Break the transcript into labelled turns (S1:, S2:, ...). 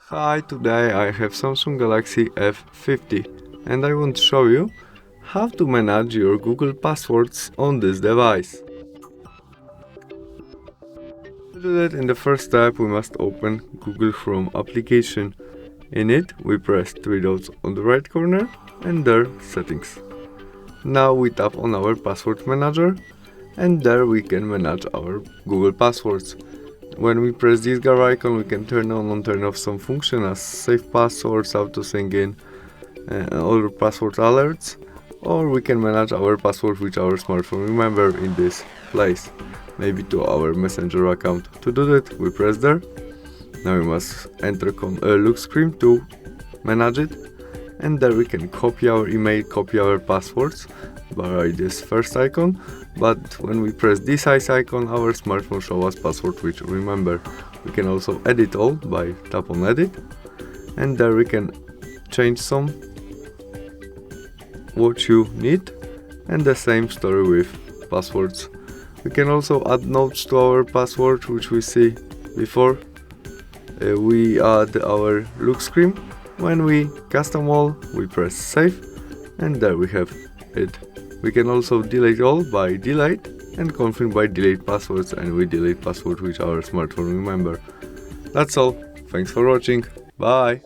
S1: Hi, today I have Samsung Galaxy F15 and I want to show you how to manage your Google passwords on this device. To do that, in the first step we must open Google Chrome application. In it we press three dots on the right corner and there settings. Now we tap on our password manager and there we can manage our Google passwords. When we press this gear icon, we can turn on and turn off some functions as save passwords, auto sign in, other password alerts, or we can manage our password with our smartphone remember in this place, maybe to our messenger account. To do that, we press there. Now we must enter look screen to manage it, and there we can copy our email, copy our passwords by this first icon, but when we press this icon, our smartphone shows us password which remember. We can also edit all by tap on edit, and there we can change some what you need, and the same story with passwords. We can also add notes to our password, which we see before. We add our look screen. When we custom all, we press save, and there we have it. We can also delete all by delete and confirm by delete passwords, and we delete password with our smartphone remember. That's all. Thanks for watching. Bye.